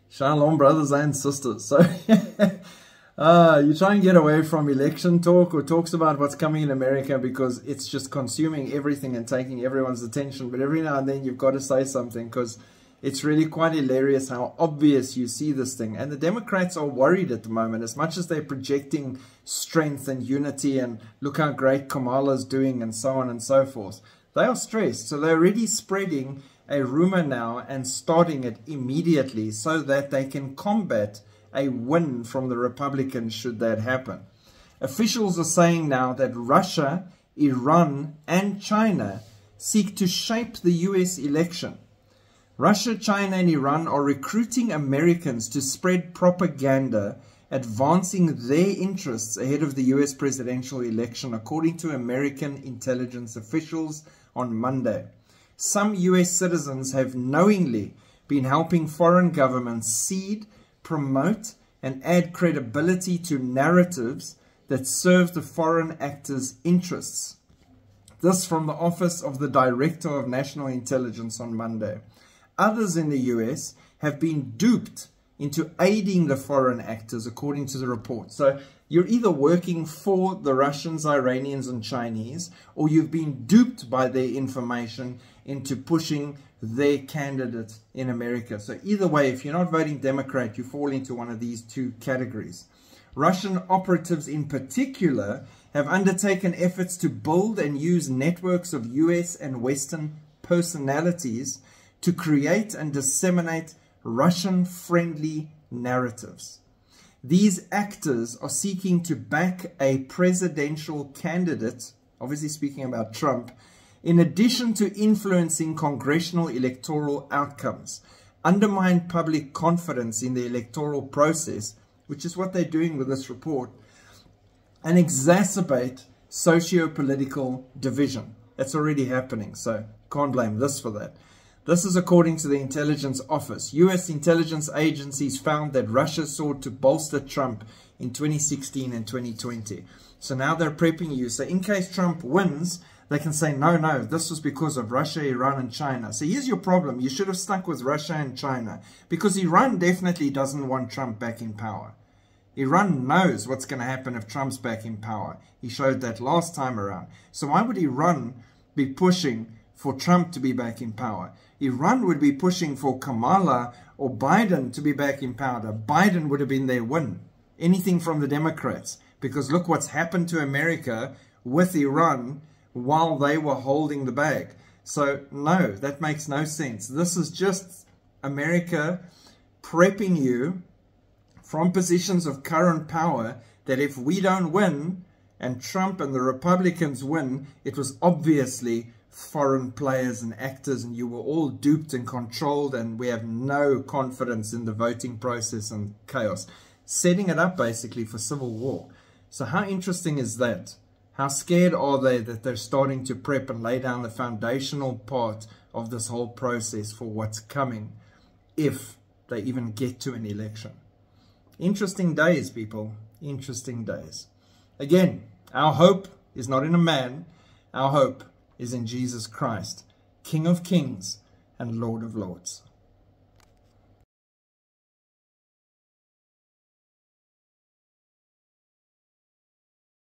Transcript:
Shalom, brothers and sisters. So, you try and get away from election talk or talks about what's coming in America because it's just consuming everything and taking everyone's attention. But every now and then you've got to say something because it's really quite hilarious how obvious you see this thing. And the Democrats are worried at the moment, as much as they're projecting strength and unity and look how great Kamala's doing and so on and so forth. They are stressed. So they're already spreading a rumor now and starting it immediately so that they can combat a win from the Republicans should that happen. Officials are saying now that Russia, Iran and China seek to shape the US election. Russia, China and Iran are recruiting Americans to spread propaganda advancing their interests ahead of the US presidential election, according to American intelligence officials on Monday. Some US citizens have knowingly been helping foreign governments seed, promote, and add credibility to narratives that serve the foreign actors' interests. This from the Office of the Director of National Intelligence on Monday. Others in the US have been duped into aiding the foreign actors, according to the report. So you're either working for the Russians, Iranians, and Chinese, or you've been duped by their information into pushing their candidate in America. So either way, if you're not voting Democrat, you fall into one of these two categories. Russian operatives in particular have undertaken efforts to build and use networks of US and Western personalities to create and disseminate Russian-friendly narratives. These actors are seeking to back a presidential candidate, obviously speaking about Trump, in addition to influencing congressional electoral outcomes, undermine public confidence in the electoral process, which is what they're doing with this report, and exacerbate socio-political division. That's already happening, so can't blame this for that. This is according to the Intelligence Office. US intelligence agencies found that Russia sought to bolster Trump in 2016 and 2020. So now they're prepping you. So in case Trump wins, they can say, no, this was because of Russia, Iran, and China. So here's your problem. You should have stuck with Russia and China because Iran definitely doesn't want Trump back in power. Iran knows what's going to happen if Trump's back in power. He showed that last time around. So why would Iran be pushing for Trump to be back in power? Iran would be pushing for Kamala or Biden to be back in power. Biden would have been their win. Anything from the Democrats. Because look what's happened to America with Iran while they were holding the bag. So no, that makes no sense. This is just America prepping you from positions of current power that if we don't win and Trump and the Republicans win, it was obviously foreign players and actors and you were all duped and controlled and we have no confidence in the voting process and chaos. Setting it up basically for civil war. So how interesting is that? How scared are they that they're starting to prep and lay down the foundational part of this whole process for what's coming if they even get to an election? Interesting days, people. Interesting days. Again, our hope is not in a man. Our hope is in Jesus Christ, King of Kings and Lord of Lords.